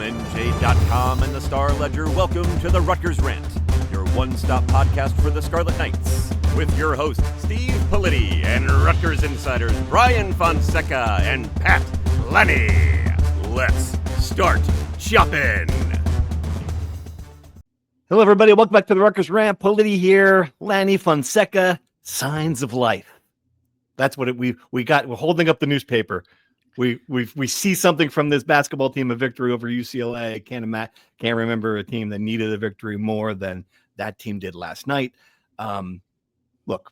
NJ.com and the Star Ledger welcome to the Rutgers Rant, your one-stop podcast for the Scarlet Knights, with your hosts Steve Politi and Rutgers insiders Brian Fonseca and Pat Lenny. Let's start chopping. Hello, everybody. Welcome back to the Rutgers Rant. Politi here, Lenny, Fonseca. Signs of life. That's what we got. We're holding up the newspaper. We see something from this basketball team, a victory over UCLA. Can't remember a team that needed a victory more than that team did last night. Look,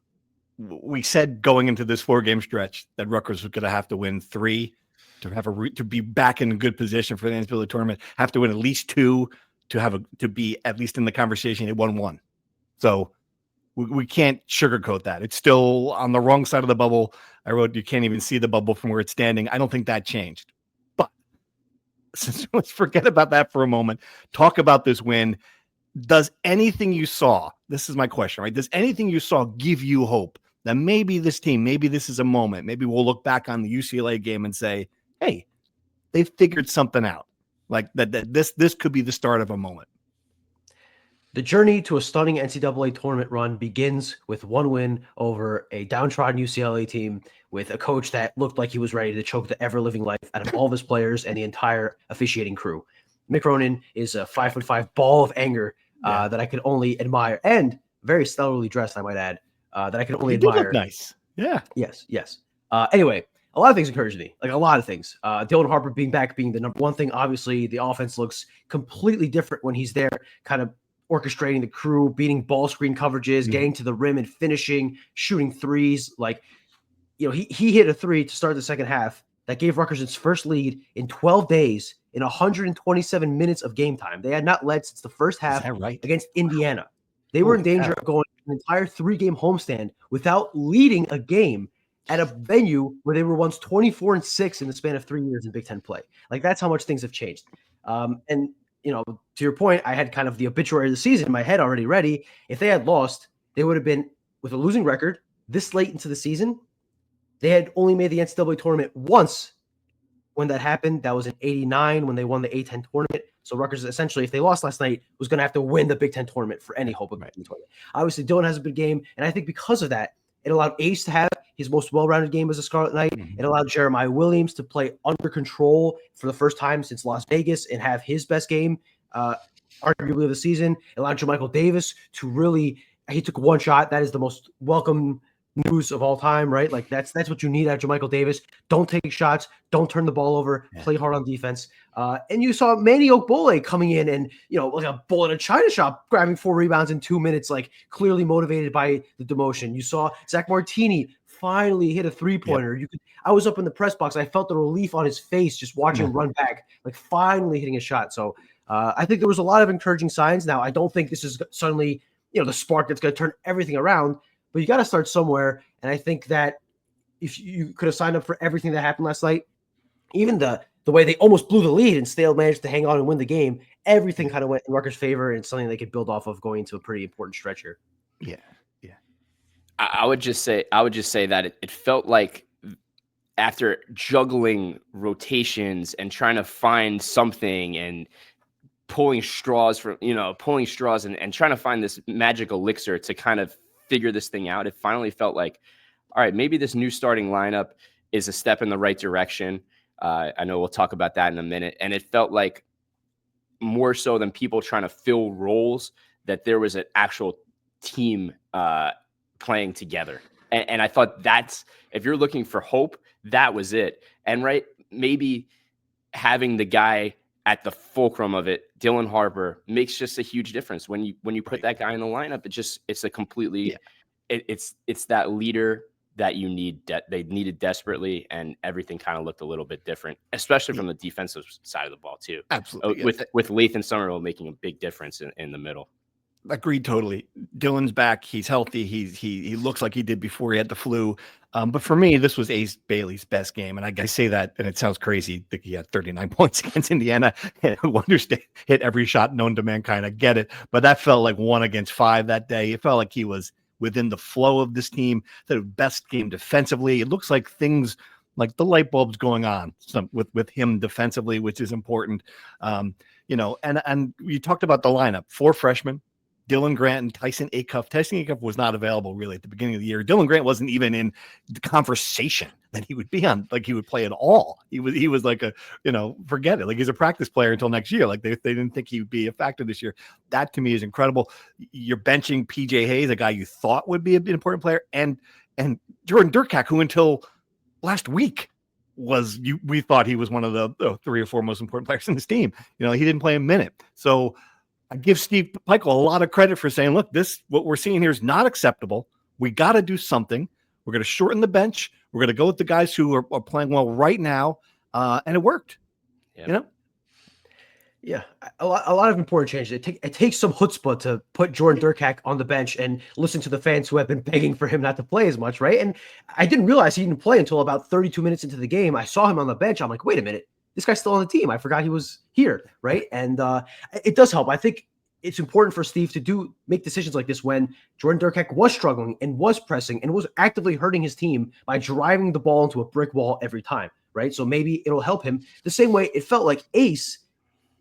we said going into this 4-game stretch that Rutgers was going to have to win 3 to be back in a good position for the NCAA tournament. Have to win at least 2 to be at least in the conversation at 1-1. So we can't sugarcoat that. It's still on the wrong side of the bubble. I wrote, you can't even see the bubble from where it's standing. I don't think that changed. But let's forget about that for a moment. Talk about this win. Does anything you saw, this is my question, right? Does anything you saw give you hope that maybe this team, maybe this is a moment, maybe we'll look back on the UCLA game and say, hey, they've figured something out. Like that this could be the start of a moment. The journey to a stunning NCAA tournament run begins with one win over a downtrodden UCLA team with a coach that looked like he was ready to choke the ever-living life out of all of his players and the entire officiating crew. Mick Ronan is a 5'5" ball of anger that I could only admire, and very stellarly dressed, I might add, that I could only admire. Look nice. Yeah. Yes. Anyway, a lot of things encouraged me, like a lot of things. Dylan Harper being back being the number one thing. Obviously, the offense looks completely different when he's there, kind of orchestrating the crew, beating ball screen coverages, getting to the rim and finishing, shooting threes. Like, you know, he hit a 3 to start the second half that gave Rutgers its first lead in 12 days in 127 minutes of game time. They had not led since the first half against Indiana. They were in danger of going an entire 3-game homestand without leading a game at a venue where they were once 24-6 in the span of 3 years in Big Ten play. Like, that's how much things have changed. And you know, to your point, I had kind of the obituary of the season in my head already ready. If they had lost, they would have been with a losing record this late into the season. They had only made the NCAA tournament once when that happened. That was in '89 when they won the A10 tournament. So Rutgers, essentially, if they lost last night, was going to have to win the Big Ten tournament for any hope of making the tournament. Obviously, Dylan has a big game, and I think because of that, it allowed Ace to have his most well-rounded game as a Scarlet Knight. It allowed Jeremiah Williams to play under control for the first time since Las Vegas and have his best game, arguably of the season. It allowed JaMychal Davis to really – he took one shot. That is the most welcome news of all time, right? Like, that's what you need out of JaMychal Davis. Don't take shots. Don't turn the ball over. Play hard on defense. And you saw Manny Okbole coming in and, you know, like a bull in a china shop, grabbing 4 rebounds in 2 minutes, like clearly motivated by the demotion. You saw Zach Martini finally hit a 3-pointer. I was up in the press box. I felt the relief on his face just watching him run back, like finally hitting a shot. So I think there was a lot of encouraging signs. Now, I don't think this is suddenly, you know, the spark that's going to turn everything around, but you got to start somewhere. And I think that if you could have signed up for everything that happened last night, even the way they almost blew the lead and still managed to hang on and win the game, everything kind of went in Rutgers' favor, and it's something they could build off of going into a pretty important stretch here. Yeah. I would just say that it felt like after juggling rotations and trying to find something and pulling straws and trying to find this magic elixir to kind of figure this thing out, it finally felt like, all right, maybe this new starting lineup is a step in the right direction. I know we'll talk about that in a minute. And it felt like more so than people trying to fill roles, that there was an actual team playing together. And I thought that's, if you're looking for hope, that was it. And maybe having the guy at the fulcrum of it, Dylan Harper, makes just a huge difference. When you put that guy in the lineup, it's a completely, it's that leader that you need, that they needed desperately, and everything kind of looked a little bit different, especially from the defensive side of the ball too. Absolutely. With Lathan Somerville making a big difference in the middle. Agreed totally. Dylan's back. He's healthy. He looks like he did before he had the flu. But for me, this was Ace Bailey's best game. And I say that, and it sounds crazy that he had 39 points against Indiana. Who understand, hit every shot known to mankind. I get it. But that felt like 1 against 5 that day. It felt like he was within the flow of this team. The best game defensively. It looks like things Like the light bulb's going on with him defensively, which is important. And you talked about the lineup, 4 freshmen, Dylan Grant and Tyson Acuff. Tyson Acuff was not available really at the beginning of the year. Dylan Grant wasn't even in the conversation that he would be on, like he would play at all. He was like forget it. Like he's a practice player until next year. Like they didn't think he would be a factor this year. That to me is incredible. You're benching PJ Hayes, a guy you thought would be an important player, and Jordan Durkak, who until last week we thought he was one of the 3 or 4 most important players in this team. He didn't play a minute. So I give Steve Pikiell a lot of credit for saying, look, what we're seeing here is not acceptable. We got to do something. We're going to shorten the bench. We're going to go with the guys who are playing well right now. And it worked. Yep. Yeah, a lot of important changes. It takes some chutzpah to put Jordan Durkak on the bench and listen to the fans who have been begging for him not to play as much, right? And I didn't realize he didn't play until about 32 minutes into the game. I saw him on the bench. I'm like, wait a minute, this guy's still on the team. I forgot he was here, right? And it does help. I think it's important for Steve to make decisions like this when Jordan Durkak was struggling and was pressing and was actively hurting his team by driving the ball into a brick wall every time, right? So maybe it'll help him the same way it felt like Ace,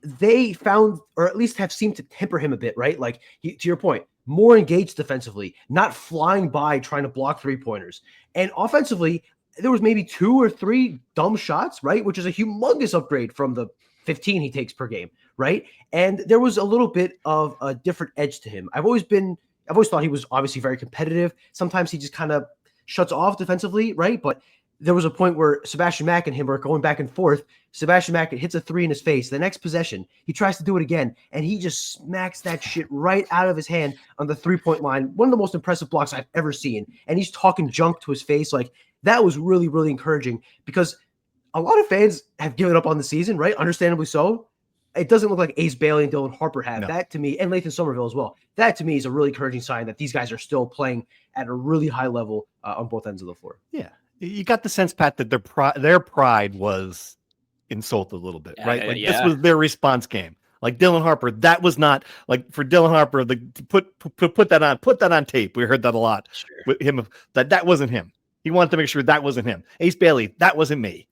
they found, or at least have seemed to temper him a bit, right? Like to your point, more engaged defensively, not flying by trying to block 3-pointers. And offensively, there was maybe 2 or 3 dumb shots, right? Which is a humongous upgrade from the 15 he takes per game, right? And there was a little bit of a different edge to him. I've always thought he was obviously very competitive. Sometimes he just kind of shuts off defensively, right? But there was a point where Sebastian Mack and him are going back and forth. Sebastian Mack hits a 3 in his face. The next possession, he tries to do it again, and he just smacks that shit right out of his hand on the 3-point line. One of the most impressive blocks I've ever seen. And he's talking junk to his face. Like, that was really, really encouraging because a lot of fans have given up on the season, right? Understandably so. It doesn't look like Ace Bailey and Dylan Harper have. No. That to me, and Lathan Somerville as well. That to me is a really encouraging sign that these guys are still playing at a really high level on both ends of the floor. Yeah. You got the sense, Pat, that their pride was insulted a little bit, right? Like this was their response game. Like Dylan Harper, that was not like for Dylan Harper. Put that on tape. We heard that a lot with him. That wasn't him. He wanted to make sure that wasn't him. Ace Bailey, that wasn't me.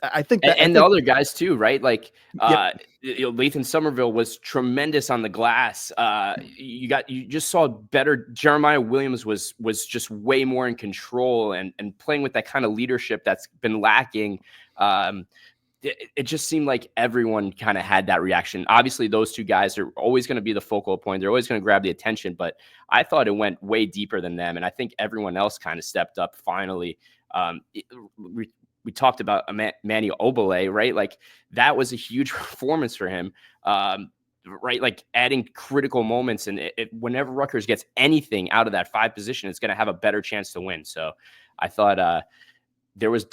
I think that, the other guys too, right? Like Lathan Somerville was tremendous on the glass. You just saw better. Jeremiah Williams was just way more in control and playing with that kind of leadership that's been lacking. It just seemed like everyone kind of had that reaction. Obviously, those 2 guys are always going to be the focal point. They're always going to grab the attention, but I thought it went way deeper than them. And I think everyone else kind of stepped up finally. We talked about Manny Obale, right? Like that was a huge performance for him, right? Like adding critical moments. And whenever Rutgers gets anything out of that 5 position, it's going to have a better chance to win. So I thought there was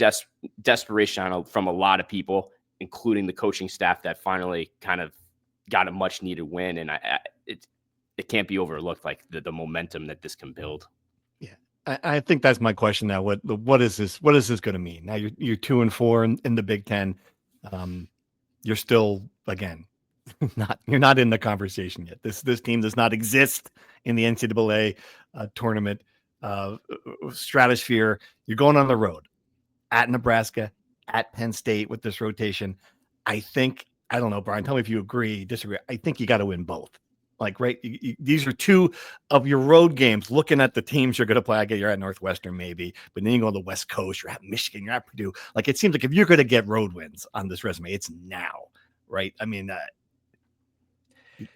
desperation from a lot of people, including the coaching staff, that finally kind of got a much needed win. And it can't be overlooked, like the momentum that this can build. I think that's my question now. What is this? What is this going to mean? Now you're 2-4 in the Big Ten. You're still, again, you're not in the conversation yet. This team does not exist in the NCAA tournament stratosphere. You're going on the road at Nebraska, at Penn State with this rotation. I don't know, Brian, tell me if you agree, disagree. I think you got to win both. Like, right, these are 2 of your road games. Looking at the teams you're going to play, I get you're at Northwestern maybe, but then you go to the West Coast, you're at Michigan, you're at Purdue. Like, it seems like if you're going to get road wins on this resume, it's now, right? I mean,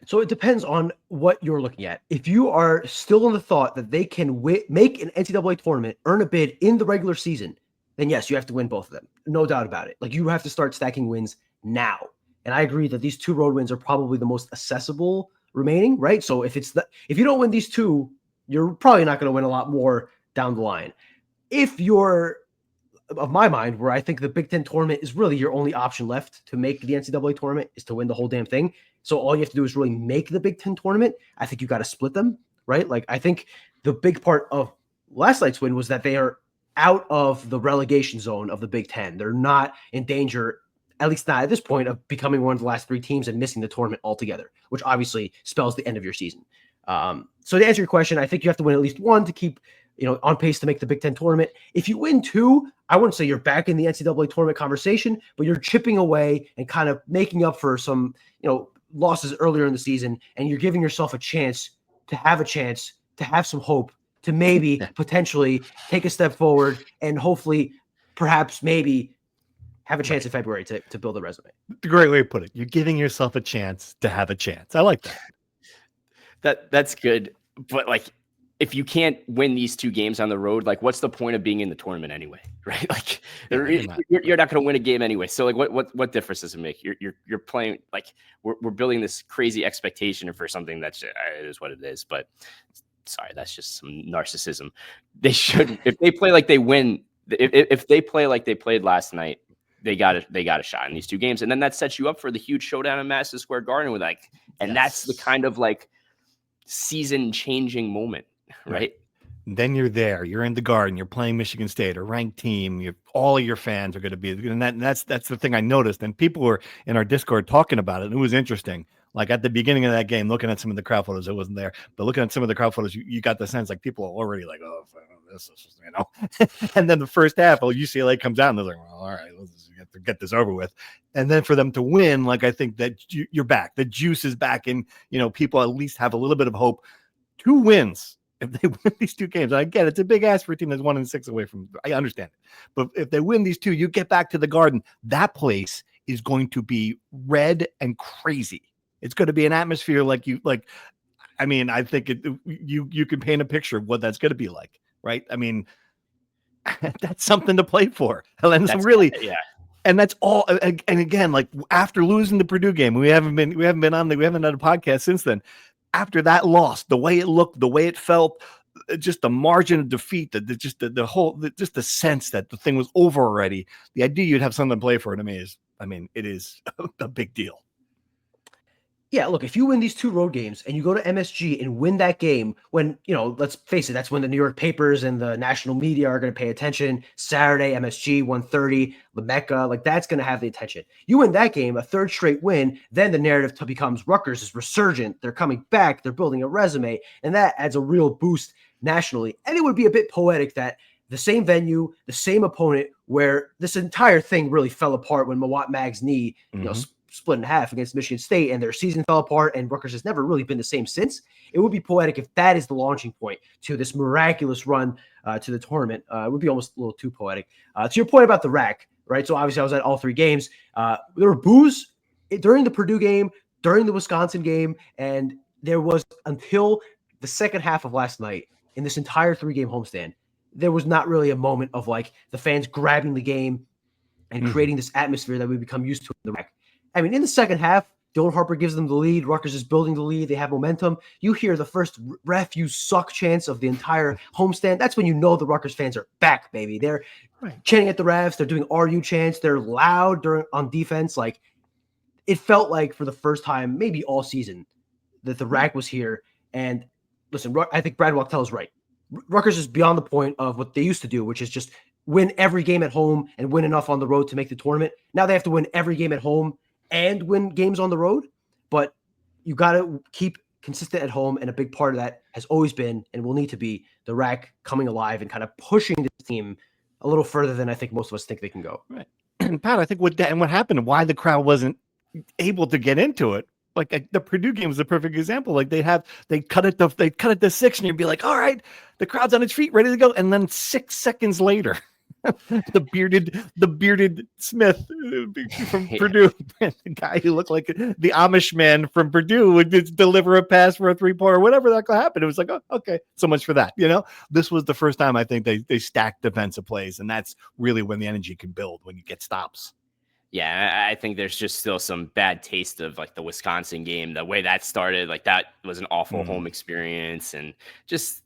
so it depends on what you're looking at. If you are still in the thought that they can make an NCAA tournament, earn a bid in the regular season, then yes, you have to win both of them. No doubt about it. Like, you have to start stacking wins now. And I agree that these 2 road wins are probably the most accessible remaining, right? So if you don't win these 2, you're probably not going to win a lot more down the line. If you're of my mind, where I think the Big Ten tournament is really your only option left to make the NCAA tournament is to win the whole damn thing. So all you have to do is really make the Big Ten tournament. I think you got to split them, right? Like, I think the big part of last night's win was that they are out of the relegation zone of the Big Ten. They're not in danger, at least not at this point, of becoming one of the last 3 teams and missing the tournament altogether, which obviously spells the end of your season. So to answer your question, I think you have to win at least 1 to keep on pace to make the Big Ten tournament. If you win 2, I wouldn't say you're back in the NCAA tournament conversation, but you're chipping away and kind of making up for some, losses earlier in the season, and you're giving yourself a chance to have some hope to maybe potentially take a step forward and hopefully perhaps maybe have a chance in February to build a resume. The great way to put it. You're giving yourself a chance to have a chance. I like that. That's good. But like, if you can't win these 2 games on the road, like what's the point of being in the tournament anyway? Right. Like you're not going to win a game anyway. So like what difference does it make? You're playing, like we're building this crazy expectation for something that's it is what it is. But sorry, that's just some narcissism. They should, if they play like they win, if they play like they played last night, they got a shot in these 2 games. And then that sets you up for the huge showdown in Madison Square Garden with that's the kind of like season changing moment. Right. Then you're there. You're in the Garden. You're playing Michigan State, a ranked team. All of your fans are going to be, and that's the thing I noticed. And people were in our Discord talking about it. And it was interesting. Like at the beginning of that game, looking at some of the crowd photos, it wasn't there. But looking at some of the crowd photos, you got the sense like people are already like, oh, this is, And then the first half, UCLA comes out and they're like, well, all right, let's get this over with. And then for them to win, like I think that you're back. The juice is back, and people at least have a little bit of hope. 2 wins. If they win these 2 games, I get it's a big ask for a team that's 1-6 away from. I understand it, but if they win these 2, you get back to the Garden. That place is going to be red and crazy. It's going to be an atmosphere like. I mean, I think you can paint a picture of what that's going to be like, right? I mean, that's something to play for. And that's really, yeah. And that's all. And again, like after losing the Purdue game, we haven't done a podcast since then. After that loss, the way it looked, the way it felt, just the margin of defeat, the sense that the thing was over already. The idea you'd have something to play for, to me it is a big deal. Yeah, look, if you win these 2 road games and you go to MSG and win that game, when, let's face it, that's when the New York papers and the national media are going to pay attention. Saturday, MSG, 1:30, the Mecca, like that's going to have the attention. You win that game, a 3rd straight win, then the narrative becomes Rutgers is resurgent. They're coming back. They're building a resume, and that adds a real boost nationally. And it would be a bit poetic that the same venue, the same opponent, where this entire thing really fell apart when Mawat Mag's knee, split in half against Michigan State, and their season fell apart, and Rutgers has never really been the same since. It would be poetic if that is the launching point to this miraculous run to the tournament. It would be almost a little too poetic. To your point about the rack, right? So obviously I was at all 3 games. There were boos during the Purdue game, during the Wisconsin game, and there was until the second half of last night in this entire 3-game homestand, there was not really a moment of like the fans grabbing the game and creating this atmosphere that we become used to in the rack. I mean, in the second half, Dylan Harper gives them the lead. Rutgers is building the lead. They have momentum. You hear the first ref, you suck chants of the entire homestand. That's when you know the Rutgers fans are back, baby. They're chanting at the refs. They're doing RU chants. They're loud on defense. Like, it felt like for the first time, maybe all season, that the rack was here. And listen, I think Brad Wachtel is right. Rutgers is beyond the point of what they used to do, which is just win every game at home and win enough on the road to make the tournament. Now they have to win every game at home and win games on the road, but you got to keep consistent at home, and a big part of that has always been and will need to be the rack coming alive and kind of pushing the team a little further than I think most of us think they can go. Right. And Pat, I think what happened, why the crowd wasn't able to get into it, like the Purdue game was a perfect example. Like they cut it to 6, and you'd be like, all right, the crowd's on its feet, ready to go, and then 6 seconds later, the bearded Smith from Purdue, the guy who looked like the Amish man from Purdue, would just deliver a pass for a 3-pointer, whatever that could happen. It was like, oh, okay, so much for that. This was the first time I think they stacked defensive plays, and that's really when the energy can build, when you get stops. Yeah, I think there's just still some bad taste of like the Wisconsin game, the way that started. Like that was an awful home experience, and just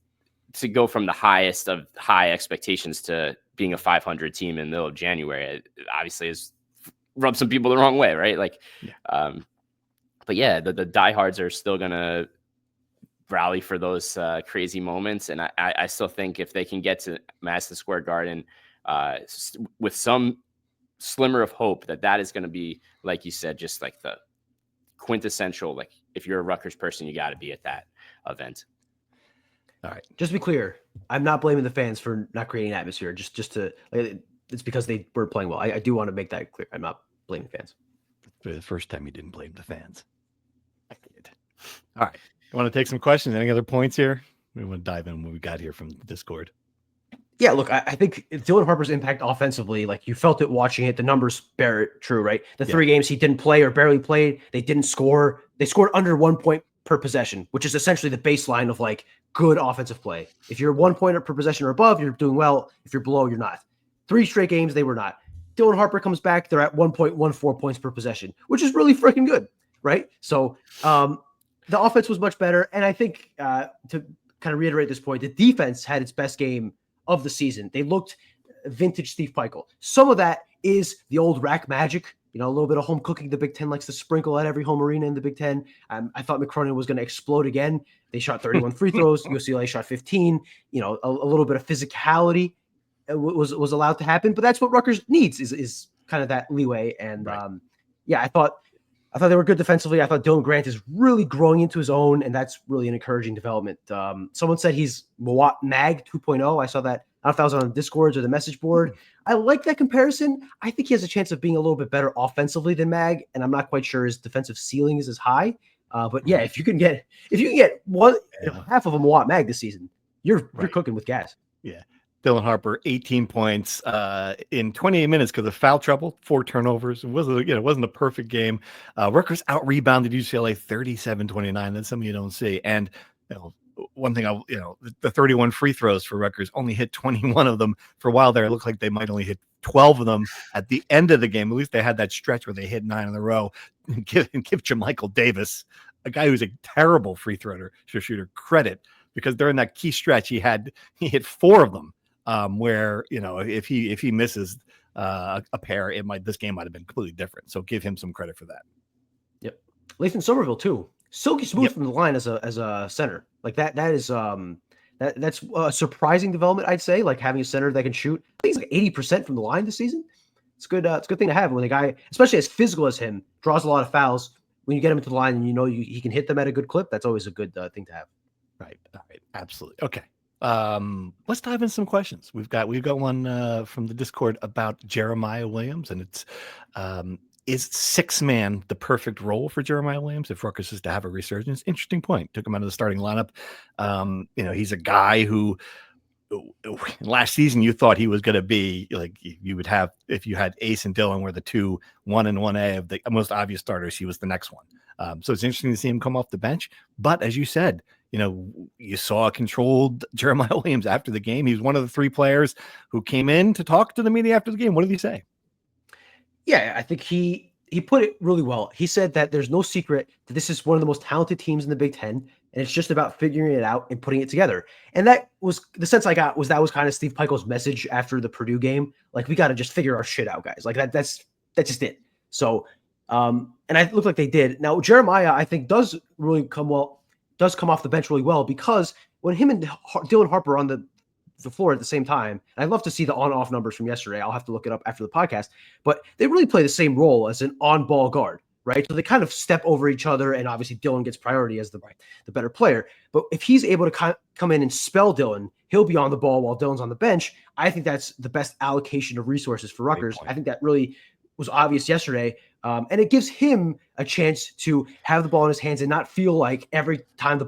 to go from the highest of high expectations to being a 500 team in the middle of January, it obviously has rubbed some people the wrong way, right? Like, but yeah, the diehards are still gonna rally for those crazy moments, and I still think if they can get to Madison Square Garden with some slimmer of hope, that is going to be, like you said, just like the quintessential, like if you're a Rutgers person, you got to be at that event. All right. Just to be clear, I'm not blaming the fans for not creating an atmosphere. Just to, it's because they were playing well. I do want to make that clear. I'm not blaming fans. For the first time, you didn't blame the fans. I did. All right. You want to take some questions? Any other points here? We want to dive in what we got here from the Discord. Yeah, look, I think Dylan Harper's impact offensively, like you felt it watching it. The numbers bear it true, right? The 3 games he didn't play or barely played, they didn't score. They scored under 1 point per possession, which is essentially the baseline of like good offensive play. If you're 1 point per possession or above, you're doing well. If you're below, you're not. 3 straight games, they were not. Dylan Harper comes back, they're at 1.14 points per possession, which is really freaking good, right? So the offense was much better. And I think to kind of reiterate this point, the defense had its best game of the season. They looked vintage Steve Pikiell. Some of that is the old rack magic, a little bit of home cooking the Big Ten likes to sprinkle at every home arena in the Big Ten. I thought McCronin was going to explode again. They shot 31 free throws. UCLA shot 15. A little bit of physicality was allowed to happen, but that's what Rutgers needs is kind of that leeway. And right. I thought they were good defensively. I thought Dylan Grant is really growing into his own, and that's really an encouraging development. Someone said he's Mawat Mag 2.0. I saw that. I don't know if that was on the Discords or the message board. I like that comparison. I think he has a chance of being a little bit better offensively than Mag, and I'm not quite sure his defensive ceiling is as high. But yeah, if you can get one half of a Mawat Mag this season, you're cooking with gas. Yeah. Dylan Harper, 18 points in 28 minutes because of foul trouble, 4 turnovers. It wasn't a perfect game. Rutgers out-rebounded UCLA 37-29. That's something you don't see. And one thing, the 31 free throws for Rutgers, only hit 21 of them. For a while there, it looked like they might only hit 12 of them at the end of the game. At least they had that stretch where they hit 9 in a row. And give Jamichael Davis, a guy who's a terrible free thrower shooter, credit, because during that key stretch, he hit 4 of them. Where if he misses a pair, this game might have been completely different. So give him some credit for that. Yep, Lathan Somerville too, silky smooth from the line as a center. Like that is that's a surprising development, I'd say. Like having a center that can shoot, I think he's like 80% from the line this season. It's good. It's a good thing to have when a guy, especially as physical as him, draws a lot of fouls. When you get him into the line and he can hit them at a good clip, that's always a good thing to have. Right. All right. Absolutely. Okay. Let's dive into some questions. We've got one from the Discord about Jeremiah Williams, and it's is 6-man the perfect role for Jeremiah Williams if Rutgers is to have a resurgence? Interesting point. Took him out of the starting lineup. He's a guy who last season you thought he was going to be like you would have if you had Ace and Dylan were the 2 1 and 1A of the most obvious starters. He was the next one. So it's interesting to see him come off the bench. But as you said, you saw a controlled Jeremiah Williams after the game. He was one of the 3 players who came in to talk to the media after the game. What did he say? Yeah, I think he put it really well. He said that there's no secret that this is one of the most talented teams in the Big Ten, and it's just about figuring it out and putting it together. And that was the sense I got was kind of Steve Pikiell's message after the Purdue game. Like, we got to just figure our shit out, guys. Like that's just it. So, and it looked like they did. Now, Jeremiah, I think, does come off the bench really well, because when him and Dylan Harper are on the floor at the same time, and I'd love to see the on-off numbers from yesterday. I'll have to look it up after the podcast, but they really play the same role as an on-ball guard, right? So they kind of step over each other, and obviously Dylan gets priority as the better player. But if he's able to come in and spell Dylan, he'll be on the ball while Dylan's on the bench. I think that's the best allocation of resources for Rutgers. I think that really was obvious yesterday. And it gives him a chance to have the ball in his hands and not feel like every time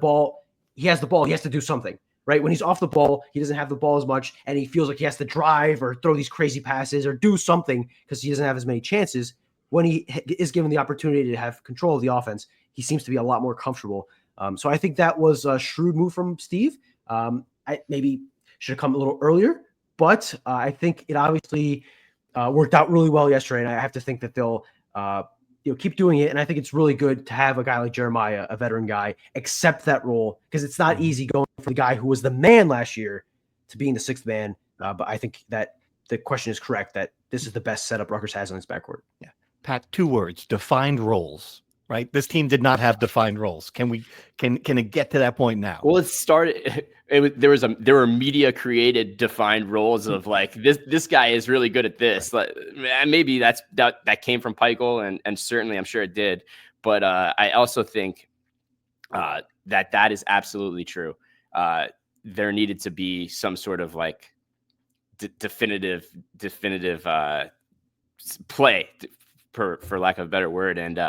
he has to do something, right? When he's off the ball, he doesn't have the ball as much, and he feels like he has to drive or throw these crazy passes or do something because he doesn't have as many chances. When he is given the opportunity to have control of the offense, he seems to be a lot more comfortable. So I think that was a shrewd move from Steve. I maybe should have come a little earlier, but I think it obviously worked out really well yesterday, and I have to think that they'll keep doing it. And I think it's really good to have a guy like Jeremiah, a veteran guy, accept that role, because it's not easy going from the guy who was the man last year to being the 6th man. But I think that the question is correct, that this is the best setup Rutgers has on its backcourt. Yeah. Pat, 2 words: defined roles. Right, this team did not have defined roles. Can it get to that point now? Well, it started. There were media created defined roles of like this guy is really good at this. Like, maybe that came from Pikiell, and certainly I'm sure it did. But I also think that is absolutely true. there needed to be some sort of like definitive play, for lack of a better word. And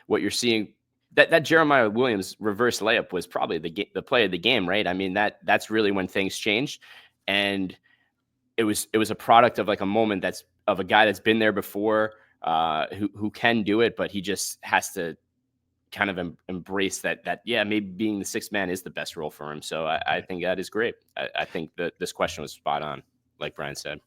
what you're seeing, that Jeremiah Williams reverse layup was probably the play of the game, right? I mean, that's really when things changed, and it was a product of like a moment that's of a guy that's been there before, who can do it, but he just has to kind of embrace that yeah, maybe being the sixth man is the best role for him. So I think that is great. I think that this question was spot on, like Brian said.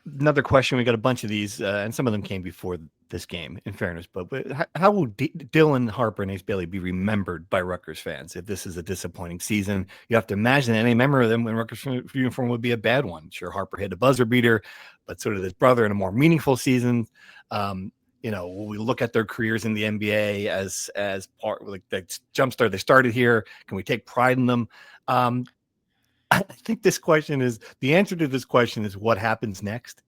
Another question. We got a bunch of these, and some of them came before this game, in fairness. But how will Dylan Harper and Ace Bailey be remembered by Rutgers fans if this is a disappointing season? You have to imagine any memory of them in Rutgers uniform would be a bad one. Sure, Harper hit a buzzer beater, but sort of his brother in a more meaningful season. Will we look at their careers in the NBA as part, like the jumpstart they started here? Can we take pride in them? I think the answer to this question is what happens next.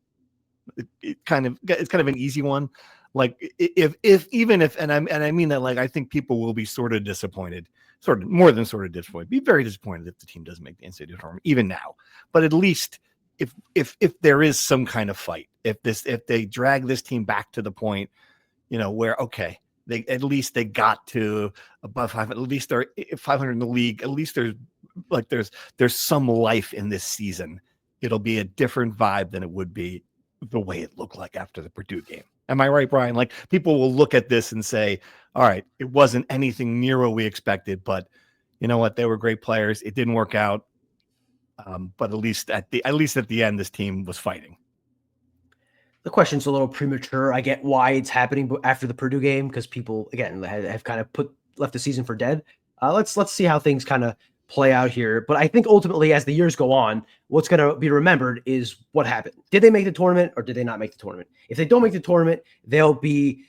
It's kind of an easy one. Like if I mean that, like, I think people will be sort of disappointed, sort of more than sort of disappointed, be very disappointed if the team doesn't make the NCAA tournament, even now. But at least if there is some kind of fight, if they drag this team back to the point, where, okay, they got to above 500, at least they're 500 in the league, at least there's some life in this season. It'll be a different vibe than it would be the way it looked like after the Purdue game. Am I right, Brian? Like, people will look at this and say, all right, it wasn't anything near what we expected, but you know what? They were great players. It didn't work out. But at least at the end, this team was fighting. The question's a little premature. I get why it's happening after the Purdue game, because people, again, have kind of left the season for dead. Let's see how things kind of play out here. But I think ultimately, as the years go on, what's going to be remembered is what happened. Did they make the tournament or did they not make the tournament? If they don't make the tournament, they'll be,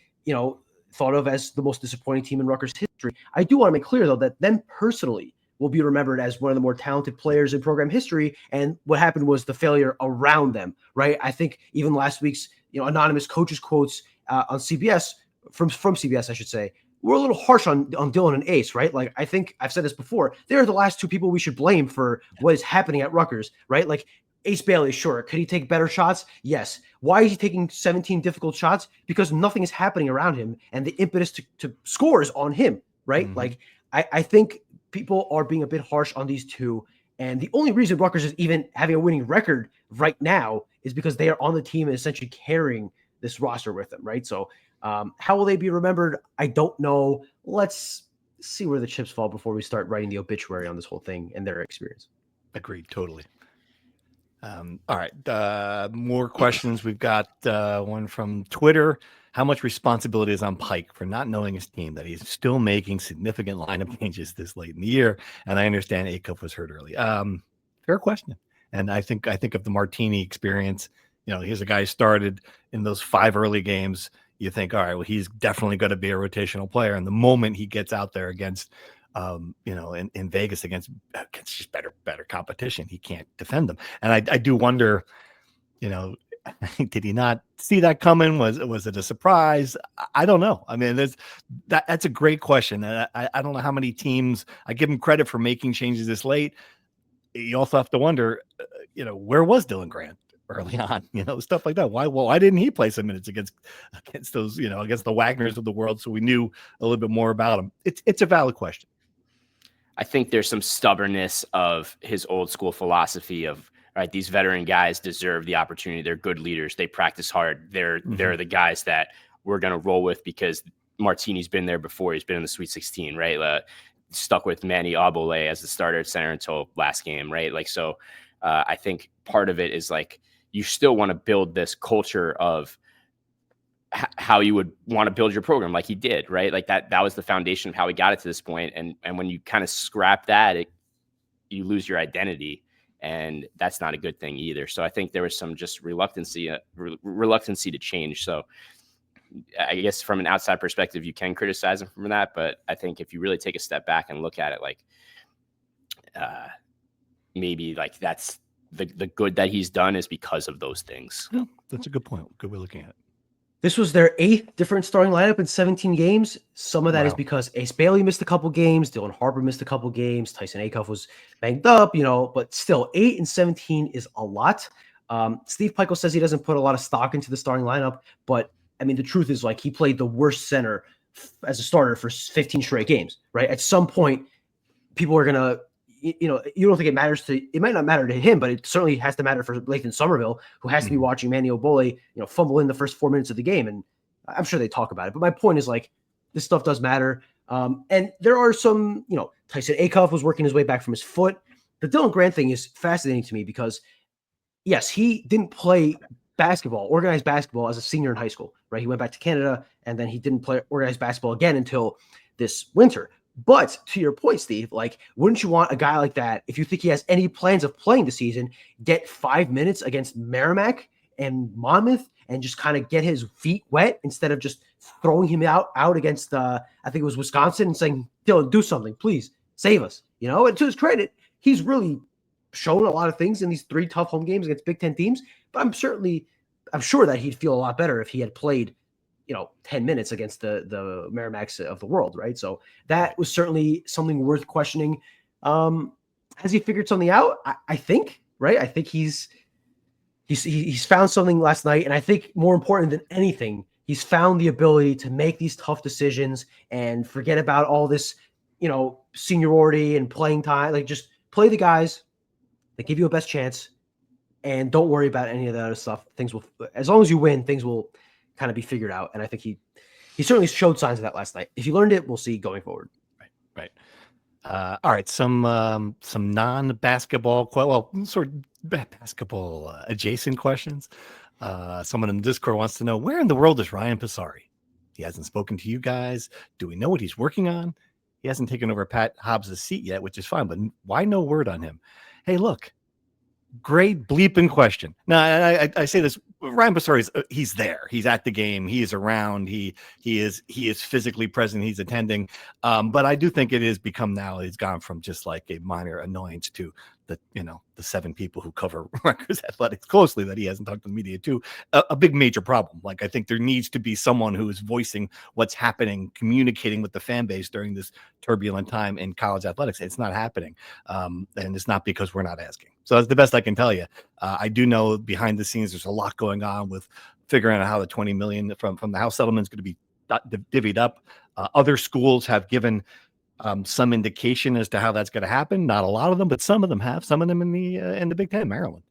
thought of as the most disappointing team in Rutgers history. I do want to make clear, though, that them personally will be remembered as one of the more talented players in program history. And what happened was the failure around them, right? I think even last week's, anonymous coaches quotes on CBS, from CBS, I should say, were a little harsh on Dylan and Ace, right? Like, I think I've said this before. They're the last two people we should blame for what is happening at Rutgers, right? Like, Ace Bailey, sure. Could he take better shots? Yes. Why is he taking 17 difficult shots? Because nothing is happening around him, and the impetus to score is on him, right? Mm-hmm. Like, I think people are being a bit harsh on these two. And the only reason Rutgers is even having a winning record right now is because they are on the team and essentially carrying this roster with them, right? So how will they be remembered? I don't know. Let's see where the chips fall before we start writing the obituary on this whole thing and their experience. Agreed, totally. All right, more questions. We've got one from Twitter. How much responsibility is on Pike for not knowing his team that he's still making significant lineup changes this late in the year? And I understand Acuff was hurt early. Fair question. And I think of the Martini experience. Here's a guy who started in those 5 early games. You think, all right, well, he's definitely going to be a rotational player. And the moment he gets out there against, in Vegas against just better competition, he can't defend them. And I do wonder, did he not see that coming? Was it a surprise? I don't know. I mean, that's a great question. And I don't know how many teams. I give him credit for making changes this late. You also have to wonder, where was Dylan Grant early on? Stuff like that. Why didn't he play some minutes against those, against the Wagners of the world, so we knew a little bit more about him? It's a valid question. I think there's some stubbornness of his old school philosophy of, right, these veteran guys deserve the opportunity. They're good leaders. They practice hard. They're the guys that we're going to roll with because Martini's been there before. He's been in the Sweet 16, right? Stuck with Manny Abole as the starter at center until last game, right? So I think part of it is like you still want to build this culture of how you would want to build your program like he did, right? Like that was the foundation of how he got it to this point. And when you kind of scrap that, you lose your identity. And that's not a good thing either. So I think there was some just reluctancy to change. So I guess from an outside perspective, you can criticize him from that. But I think if you really take a step back and look at it, like maybe like that's the good that he's done is because of those things. Yeah, that's a good point. Good way of looking at it. This was their 8th different starting lineup in 17 games. Some of that is Wow. because Ace Bailey missed a couple games, Dylan Harper missed a couple games, Tyson Acuff was banged up, but still 8 and 17 is a lot. Steve Pikiell says he doesn't put a lot of stock into the starting lineup, but I mean, the truth is like he played the worst center as a starter for 15 straight games, right? At some point, people are going to, you don't think it might not matter to him, but it certainly has to matter for Lathan Somerville, who has to be watching Manny Obole, fumble in the first 4 minutes of the game. And I'm sure they talk about it, but my point is like, this stuff does matter. And there are some, Tyson Acuff was working his way back from his foot. The Dylan Grant thing is fascinating to me because yes, he didn't play organized basketball as a senior in high school, right? He went back to Canada and then he didn't play organized basketball again until this winter. But to your point, Steve, like, wouldn't you want a guy like that, if you think he has any plans of playing the season, get 5 minutes against Merrimack and Monmouth and just kind of get his feet wet instead of just throwing him out against, I think it was Wisconsin, and saying, Dylan, do something, please save us. And to his credit, he's really shown a lot of things in these 3 tough home games against Big Ten teams, but I'm sure that he'd feel a lot better if he had played 10 minutes against the Merrimacks of the world, right? So that was certainly something worth questioning. Has he figured something out? I think, right? I think he's found something last night, and I think more important than anything, he's found the ability to make these tough decisions and forget about all this, seniority and playing time. Like, just play the guys that give you a best chance, and don't worry about any of that other stuff. Things will, as long as you win, things will kind of be figured out. And I think he certainly showed signs of that last night. If he learned it, we'll see going forward. Right. All right. Some non-basketball, sort of basketball adjacent questions. Someone in the Discord wants to know, where in the world is Ryan Pisari? He hasn't spoken to you guys. Do we know what he's working on? He hasn't taken over Pat Hobbs' seat yet, which is fine, but why no word on him? Hey, look, great bleeping question. Now, I say this, Ryan Pisari, he's there. He's at the game. He is around. He is physically present. He's attending. But I do think it has become now, it's gone from just like a minor annoyance to the 7 people who cover Rutgers athletics closely that he hasn't talked to the media to, a big major problem. Like, I think there needs to be someone who is voicing what's happening, communicating with the fan base during this turbulent time in college athletics. It's not happening. And it's not because we're not asking. So that's the best I can tell you. I do know behind the scenes, there's a lot going on with figuring out how the $20 million from the House settlement is going to be divvied up. Other schools have given some indication as to how that's going to happen. Not a lot of them, but some of them have. Some of them in the Big Ten, Maryland,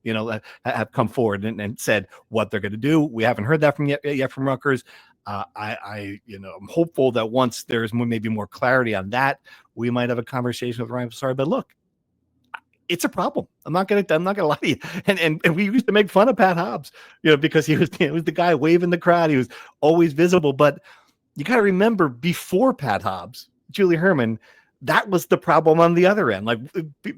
have come forward and said what they're going to do. We haven't heard that yet from Rutgers. I'm hopeful that once there's maybe more clarity on that, we might have a conversation with Ryan Pisari. But look, it's a problem. I'm not gonna lie to you. And we used to make fun of Pat Hobbs, because he was the guy waving the crowd. He was always visible. But you got to remember, before Pat Hobbs, Julie Herman, that was the problem on the other end. Like,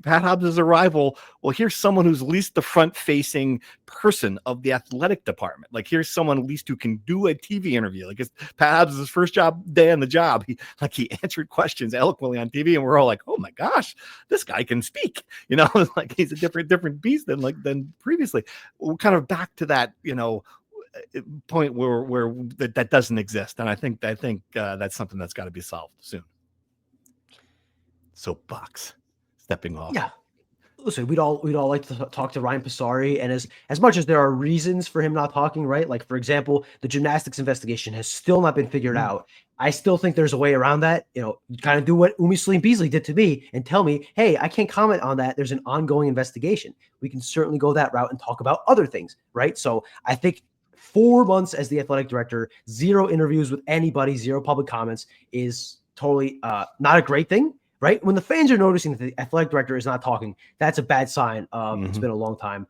Pat Hobbs' arrival, well, here's someone who's at least the front-facing person of the athletic department. Like, here's someone at least who can do a TV interview. Like, it's Pat Hobbs' first day on the job. He answered questions eloquently on TV, and we're all like, oh my gosh, this guy can speak. Like, he's a different beast than previously. We're kind of back to that, point where that doesn't exist. And I think that's something that's got to be solved soon. Soapbox, stepping off. Yeah, listen, we'd all like to talk to Ryan Pisari, and as much as there are reasons for him not talking, right? Like, for example, the gymnastics investigation has still not been figured out. I still think there's a way around that. You kind of do what Umi Salim Beasley did to me and tell me, hey, I can't comment on that. There's an ongoing investigation. We can certainly go that route and talk about other things, right? So I think 4 months as the athletic director, 0 interviews with anybody, 0 public comments is totally not a great thing. Right? When the fans are noticing that the athletic director is not talking, that's a bad sign. It's been a long time.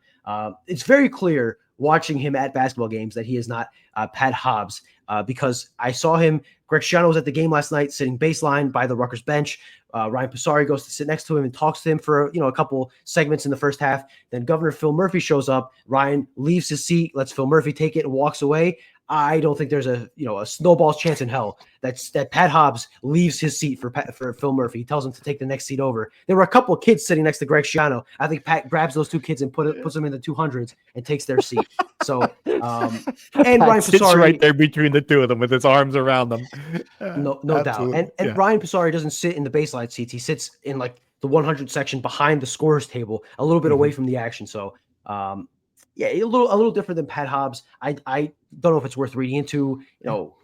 It's very clear watching him at basketball games that he is not Pat Hobbs, because I saw him. Greg Schiano was at the game last night, sitting baseline by the Rutgers bench. Ryan Pisari goes to sit next to him and talks to him for a couple segments in the first half. Then Governor Phil Murphy shows up. Ryan leaves his seat, lets Phil Murphy take it, and walks away. I don't think there's a snowball's chance in hell that Pat Hobbs leaves his seat for Phil Murphy. He tells him to take the next seat over. There were a couple of kids sitting next to Greg Schiano. I think Pat grabs those two kids and puts them in the 200s and takes their seat. So and Pat Ryan sits Passari right there between the two of them with his arms around them. no doubt. And Ryan Passari doesn't sit in the baseline seats. He sits in like the 100 section behind the scorers table, a little bit away from the action. So yeah, a little different than Pat Hobbs. I don't know if it's worth reading into,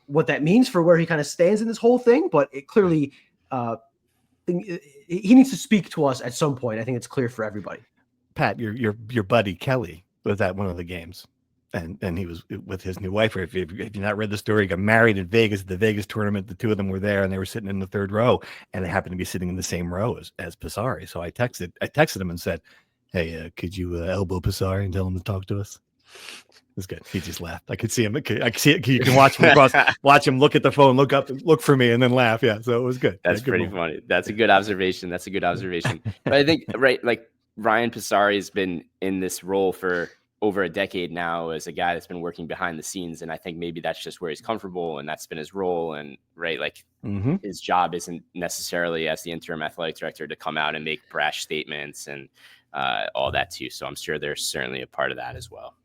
what that means for where he kind of stands in this whole thing, but it clearly he needs to speak to us at some point. I think it's clear for everybody. Pat, your buddy Kelly was at one of the games, and he was with his new wife. If you've not read the story, he got married in Vegas at the Vegas tournament. The two of them were there, and they were sitting in the third row, and they happened to be sitting in the same row as Passari. So I texted him and said, "Hey, could you elbow Passari and tell him to talk to us?" It was good. He just laughed. I could see him. I could see it. You can watch him watch him look at the phone, look up, look for me, and then laugh. Yeah, so it was good. That's pretty funny. That's a good observation. But I think like Ryan Passari has been in this role for over a decade now as a guy that's been working behind the scenes, and I think maybe that's just where he's comfortable, and that's been his role. And his job isn't necessarily as the interim athletic director to come out and make brash statements and all that too. So I'm sure there's certainly a part of that as well.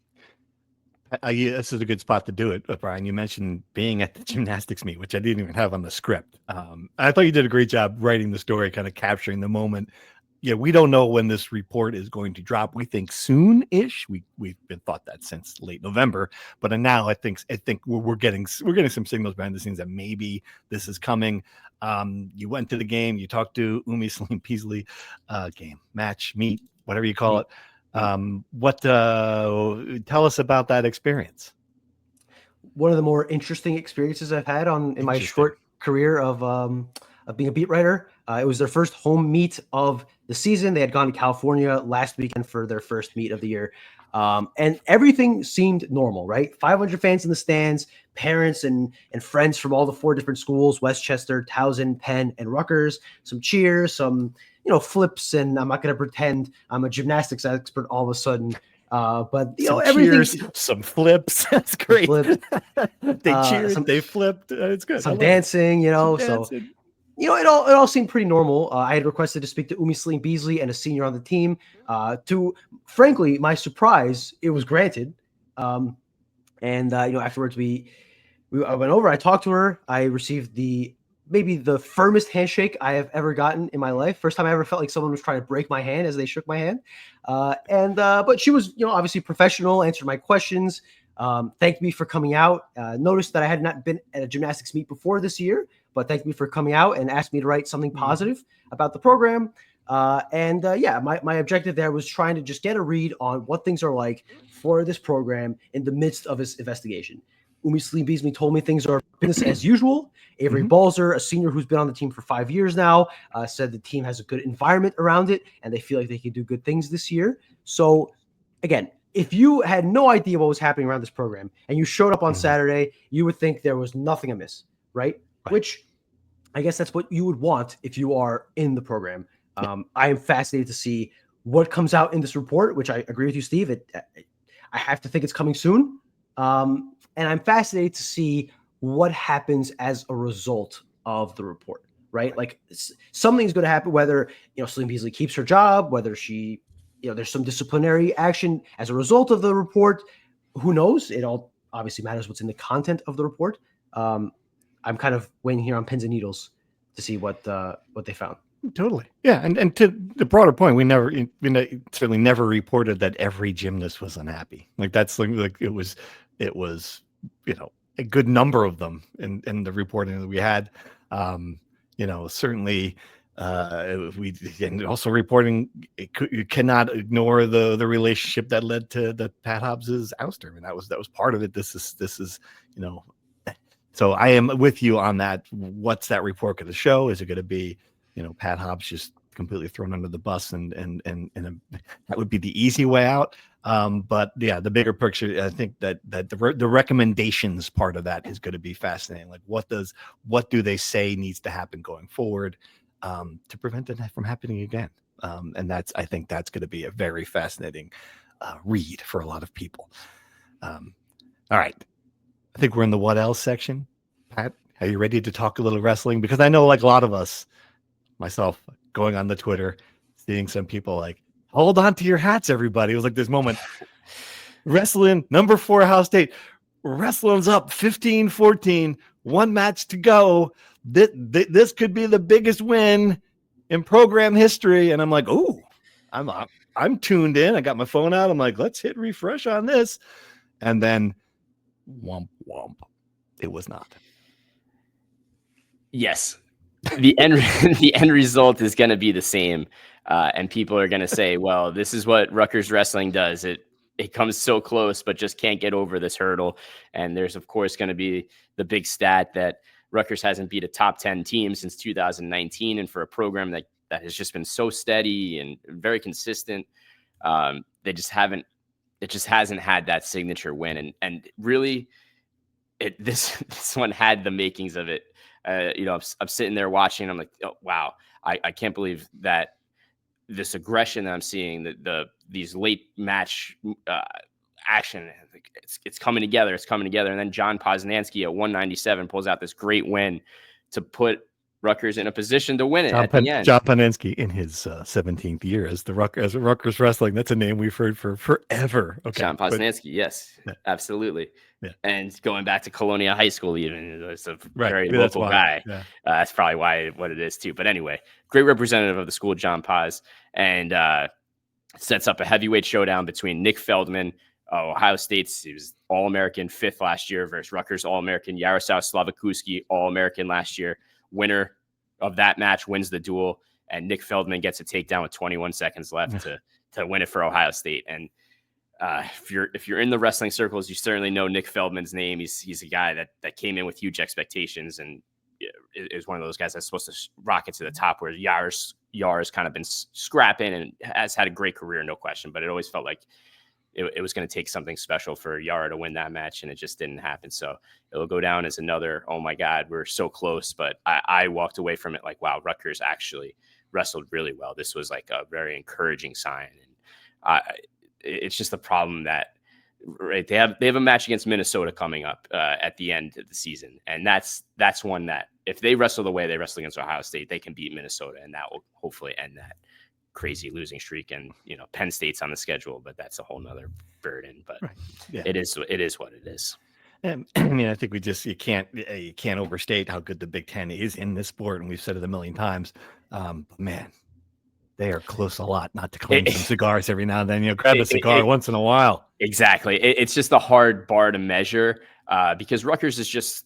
This is a good spot to do it, Brian. You mentioned being at the gymnastics meet, which I didn't even have on the script. I thought you did a great job writing the story, kind of capturing the moment. Yeah, we don't know when this report is going to drop. We think soon-ish. We've been thought that since late November, but now I think we're getting some signals behind the scenes that maybe this is coming. You went to the game. You talked to Umi Salim Peasley, game, match, meet, whatever you call it. Tell us about that experience. One of the more interesting experiences I've had in my short career of being a beat writer. It was their first home meet of the season. They had gone to California last weekend for their first meet of the year. And everything seemed normal, right? 500 fans in the stands, parents and friends from all the 4 different schools, Westchester, Towson, Penn, and Rutgers, some cheers, some, flips. And I'm not going to pretend I'm a gymnastics expert all of a sudden. But everything, some flips. That's great. They cheered, they flipped. It's good. Some dancing, dancing. It all seemed pretty normal. I had requested to speak to Umi Salim Beasley and a senior on the team. To frankly, my surprise, it was granted. Afterwards I went over. I talked to her. I received maybe the firmest handshake I have ever gotten in my life. First time I ever felt like someone was trying to break my hand as they shook my hand. But she was, obviously professional, answered my questions, thanked me for coming out. Noticed that I had not been at a gymnastics meet before this year, but thanked me for coming out and asked me to write something positive about the program. My objective there was trying to just get a read on what things are like for this program in the midst of his investigation. Umi Salim Beasley told me things are business as usual. Avery Balzer, a senior who's been on the team for 5 years now, said the team has a good environment around it and they feel like they can do good things this year. So again, if you had no idea what was happening around this program and you showed up on Saturday, you would think there was nothing amiss, right? Which I guess that's what you would want if you are in the program. I am fascinated to see what comes out in this report, which I agree with you, Steve. I have to think it's coming soon. And I'm fascinated to see what happens as a result of the report, right? Like something's going to happen, whether, Salim Beasley keeps her job, whether she, there's some disciplinary action as a result of the report. Who knows? It all obviously matters what's in the content of the report. I'm kind of waiting here on pins and needles to see what they found. Totally. Yeah. And to the broader point, we certainly never reported that every gymnast was unhappy. Like that's like it was, a good number of them in the reporting that we had. Certainly and also reporting, you cannot ignore the relationship that led to the Pat Hobbs's ouster. I mean, that was part of it. This is, so I am with you on that. What's that report going to show? Is it going to be, Pat Hobbs just completely thrown under the bus and that would be the easy way out. But yeah, the bigger picture, I think that the recommendations part of that is going to be fascinating. Like what do they say needs to happen going forward to prevent it from happening again? And I think that's going to be a very fascinating read for a lot of people. All right. I think we're in the what else section. Pat, are you ready to talk a little wrestling? Because I know, like a lot of us, myself, going on the Twitter, seeing some people like, hold on to your hats, everybody. It was like this moment. Wrestling, number 4, Ohio State. Wrestling's up 15-14. 1 match to go. This could be the biggest win in program history. And I'm like, oh, I'm tuned in. I got my phone out. I'm like, let's hit refresh on this. And then womp womp. It was not. Yes. The end result is going to be the same. And people are going to say, well, this is what Rutgers wrestling does. It comes so close, but just can't get over this hurdle. And there's, of course, going to be the big stat that Rutgers hasn't beat a top 10 team since 2019. And for a program that has just been so steady and very consistent, it just hasn't had that signature win. And really, this one had the makings of it. I'm sitting there watching. I'm like, oh, wow, I can't believe that this aggression that I'm seeing, these late match action, it's coming together. It's coming together. And then John Poznansky at 197 pulls out this great win to put Rutgers in a position to win it at the end. John Poznansky in his 17th year as Rutgers wrestling. That's a name we've heard for forever. Okay, John Poznansky, yes, yeah. Absolutely. Yeah. And going back to Colonia High School, even it's a very local guy. Yeah. That's probably what it is too. But anyway, great representative of the school, John Paz, and sets up a heavyweight showdown between Nick Feldman, Ohio State's, he was All-American 5th last year, versus Rutgers All-American Yaroslav Slavakuski, All-American last year. Winner of that match wins the duel, and Nick Feldman gets a takedown with 21 seconds left to win it for Ohio State. And if you're in the wrestling circles, you certainly know Nick Feldman's name. He's a guy that came in with huge expectations and is one of those guys that's supposed to rocket to the top, where Yar's kind of been scrapping and has had a great career, no question. But it always felt like it was going to take something special for Yara to win that match, and it just didn't happen. So it'll go down as another, oh my God, we're so close. But I walked away from it like, wow, Rutgers actually wrestled really well. This was like a very encouraging sign. And it's just the problem that, right, they have a match against Minnesota coming up at the end of the season. And that's one that if they wrestle the way they wrestle against Ohio State, they can beat Minnesota, and that will hopefully end that crazy losing streak. And Penn State's on the schedule, but that's a whole nother burden. But right. Yeah. It is what it is. And I mean, I think you can't overstate how good the Big Ten is in this sport, and we've said it a million times. But man, they are close a lot not to claim some cigars every now and then. Grab a cigar once in a while. Exactly. It's just a hard bar to measure because Rutgers is just,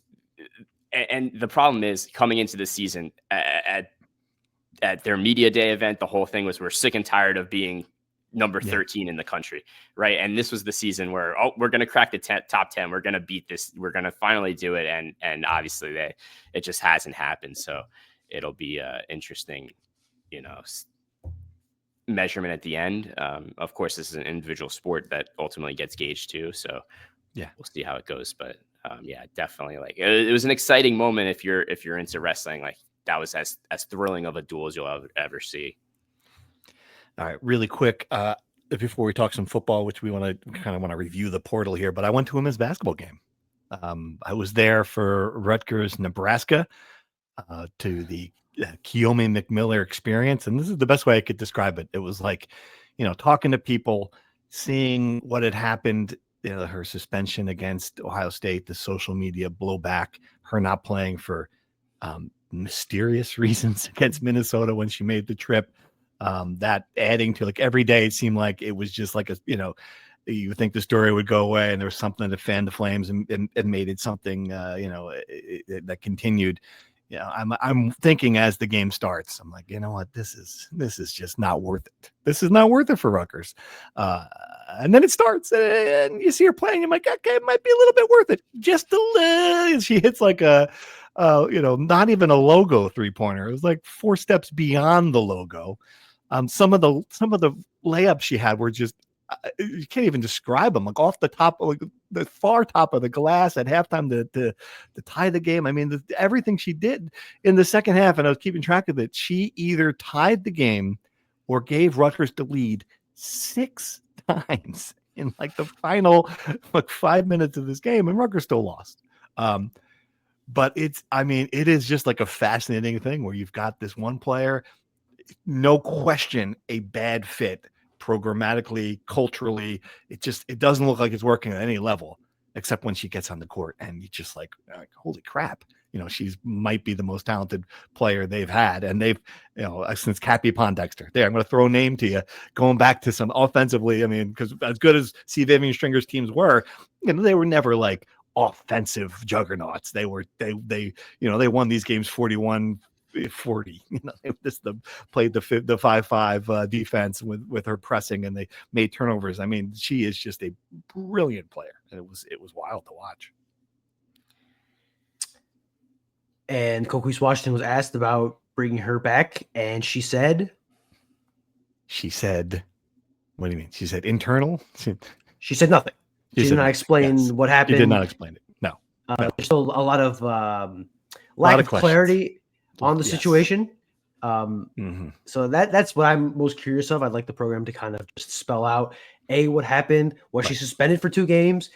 and the problem is coming into the season at their media day event, the whole thing was we're sick and tired of being number 13 in the country, right? And this was the season where, we're going to crack the top 10. We're going to beat this. We're going to finally do it. And obviously it just hasn't happened. So it'll be interesting, measurement at the end. Of course, this is an individual sport that ultimately gets gauged too. So yeah, we'll see how it goes. But definitely like it was an exciting moment if you're into wrestling. Like that was as thrilling of a duel as you'll ever see. All right, really quick, before we talk some football, which we want to review the portal here, but I went to a men's basketball game. I was there for Rutgers, Nebraska, to the Keomi McMiller experience, and this is the best way I could describe it. It was like, talking to people, seeing what had happened, her suspension against Ohio State, the social media blowback, her not playing for mysterious reasons against Minnesota when she made the trip. That adding to like every day, it seemed like it was just like you would think the story would go away and there was something to fan the flames and made it something, that continued. I'm thinking as the game starts, I'm like, you know what, this is just not worth it. This is not worth it for Rutgers. And then it starts and you see her playing. I'm like, okay, it might be a little bit worth it. Just a little. She hits like not even a logo 3-pointer. It was like 4 steps beyond the logo. Some of the layups she had were just, you can't even describe them, like off the top, like the far top of the glass at halftime to tie the game. I mean, everything she did in the second half, and I was keeping track of it, she either tied the game or gave Rutgers the lead 6 times in like the final 5 minutes of this game, and Rutgers still lost. But it is just like a fascinating thing where you've got this one player, no question, a bad fit programmatically, culturally. It doesn't look like it's working at any level, except when she gets on the court, and you just like holy crap. She's might be the most talented player they've had. And they've, since Cappy Pondexter. There, I'm going to throw a name to you. Going back to some offensively, because as good as C. Vivian Stringer's teams were, they were never like offensive juggernauts. They won these games 41-40. They just played the 5-5 defense with her pressing, and they made turnovers. She is just a brilliant player, and it was wild to watch. And Coquese Washington was asked about bringing her back, and she said, what do you mean? She said internal? She said nothing. She did not explain what happened. She did not explain it. No. There's still a lot of lack of clarity on the situation. So that's what I'm most curious of. I'd like the program to kind of just spell out what happened. Was she suspended for 2 games?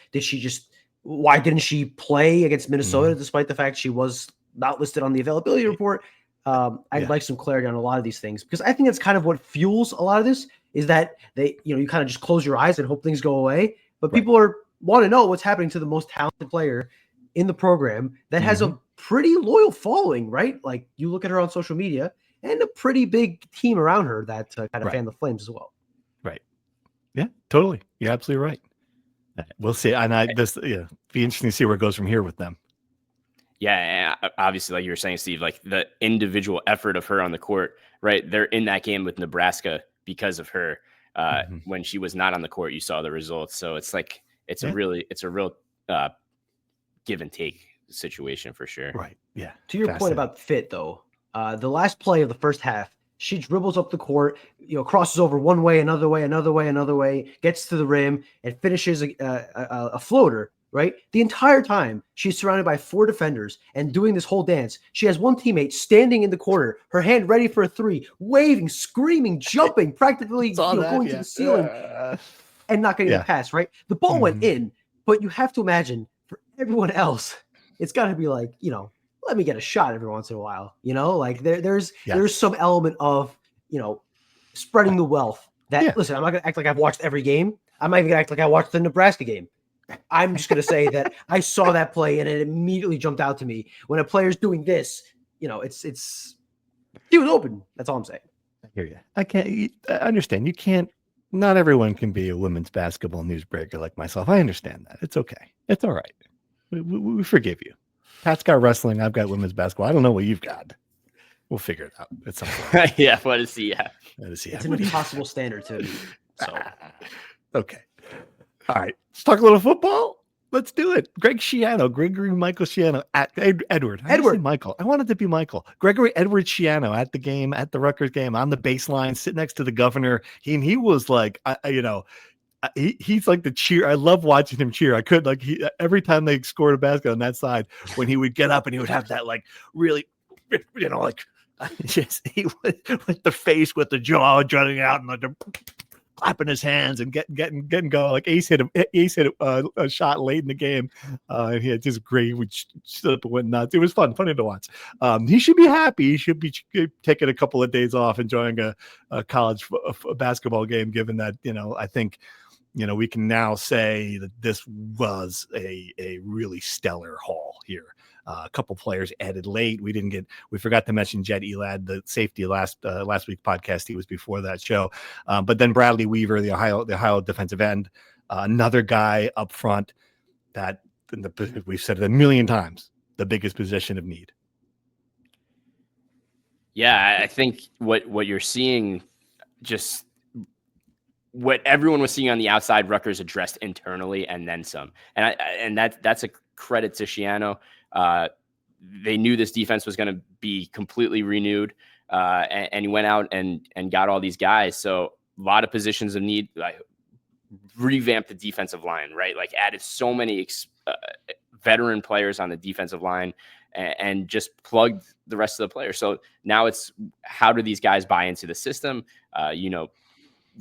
Why didn't she play against Minnesota despite the fact she was not listed on the availability report? I'd like some clarity on a lot of these things, because I think that's kind of what fuels a lot of this, is that you kind of just close your eyes and hope things go away. But people want to know what's happening to the most talented player in the program that has a pretty loyal following, right? Like, you look at her on social media, and a pretty big team around her that kind of fan the Flames as well. Right. Yeah, totally. You're absolutely right. We'll see. And be interesting to see where it goes from here with them. Yeah, obviously, like you were saying, Steve, like the individual effort of her on the court, right? They're in that game with Nebraska because of her. When she was not on the court, you saw the results. So it's like it's a real give and take situation for sure. Right. Yeah. To your point about fit, though, the last play of the first half, she dribbles up the court, crosses over one way, another way, gets to the rim, and finishes a floater. Right? The entire time she's surrounded by 4 defenders and doing this whole dance. She has one teammate standing in the corner, her hand ready for a 3, waving, screaming, jumping, practically going to the ceiling and not getting the pass, right? The ball went in, but you have to imagine for everyone else, it's got to be like, let me get a shot every once in a while, like there's some element of, spreading the wealth that, listen, I'm not going to act like I've watched every game. I'm not even going to act like I watched the Nebraska game. I'm just going to say that I saw that play and it immediately jumped out to me. When a player's doing this, she was open. That's all I'm saying. I hear you. I understand. You can't, not everyone can be a women's basketball newsbreaker like myself. I understand that. It's okay. It's all right. We forgive you. Pat's got wrestling. I've got women's basketball. I don't know what you've got. We'll figure it out at some point. Yeah. What does he have? It's an impossible standard to meet. So. Okay. All right, let's talk a little football. Let's do it. Gregory Michael Schiano at Edward. Michael. I wanted to be Michael. Gregory Edward Schiano at the game, at the Rutgers game, on the baseline, sitting next to the governor. He was like, he's like the cheer. I love watching him cheer. I could every time they scored a basket on that side, when he would get up and he would have that really, he would with the face, with the jaw jutting out and the clapping his hands and getting going. Like Ace hit a shot late in the game. And he had just great, which stood up and went nuts. It was funny to watch. He should be happy. He should be taking a couple of days off, enjoying a college basketball game, given that, I think, we can now say that this was a really stellar haul here. A couple players added late. We forgot to mention Jed Elad, the safety last week's podcast. He was before that show. But then Bradley Weaver, the Ohio defensive end, another guy up front that we've said it a million times, the biggest position of need. Yeah, I think what you're seeing, just what everyone was seeing on the outside, Rutgers addressed internally and then some. And that's a credit to Schiano. They knew this defense was going to be completely renewed, and he went out and got all these guys. So a lot of positions of need, like revamped the defensive line, right? Like added so many veteran players on the defensive line and just plugged the rest of the players. So now it's how do these guys buy into the system?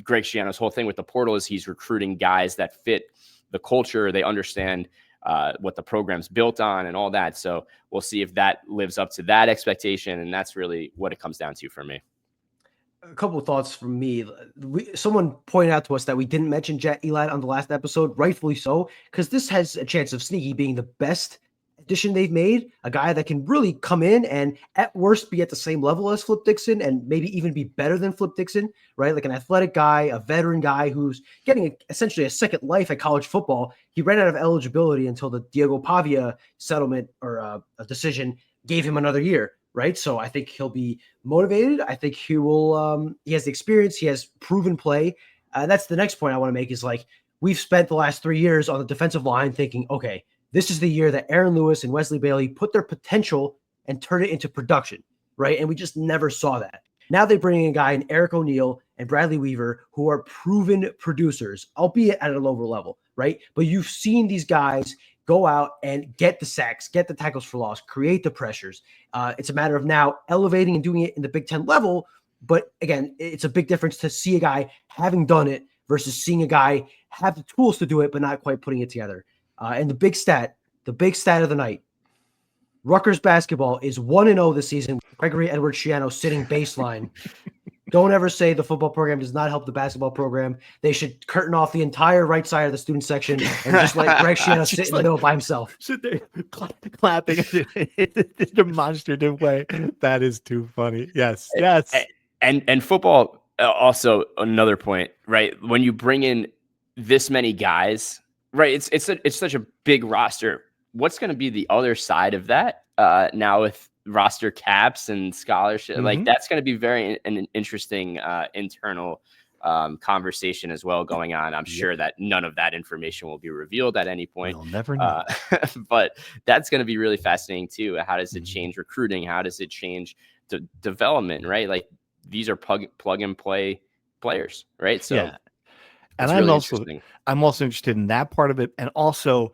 Greg Schiano's whole thing with the portal is he's recruiting guys that fit the culture. They understand what the program's built on and all that. So we'll see if that lives up to that expectation. And that's really what it comes down to for me. A couple of thoughts from me. Someone pointed out to us that we didn't mention Jet Eli on the last episode, rightfully so, because this has a chance of Sneaky being the best addition they've made, a guy that can really come in and at worst be at the same level as Flip Dixon and maybe even be better than Flip Dixon, right? Like an athletic guy, a veteran guy who's getting essentially a second life at college football. He ran out of eligibility until the Diego Pavia settlement or a decision gave him another year. Right. So I think he'll be motivated. I think he will. He has the experience. He has proven play. That's the next point I want to make is like we've spent the last 3 years on the defensive line thinking, okay, this is the year that Aaron Lewis and Wesley Bailey put their potential and turn it into production. Right. And we just never saw that. Now they bring in a guy in Eric O'Neill and Bradley Weaver who are proven producers, albeit at a lower level. Right. But you've seen these guys go out and get the sacks, get the tackles for loss, create the pressures. It's a matter of now elevating and doing it in the Big Ten level. But again, it's a big difference to see a guy having done it versus seeing a guy have the tools to do it, but not quite putting it together. And the big stat of the night, Rutgers basketball is 1-0 this season. Gregory Edward Schiano sitting baseline. Don't ever say the football program does not help the basketball program. They should curtain off the entire right side of the student section and just let Greg Schiano sit in the middle by himself. Sit there clapping in a demonstrative way. That is too funny. Yes. And football, also another point, right? When you bring in this many guys, right? It's such a big roster. What's going to be the other side of that now with roster caps and scholarship? Like that's going to be an interesting internal conversation as well going on. I'm sure that none of that information will be revealed at any point. You'll never know. But that's going to be really fascinating too. How does it change recruiting? How does it change the development, right? Like these are plug and play players, right? So yeah. And really I'm also interested in that part of it. And also,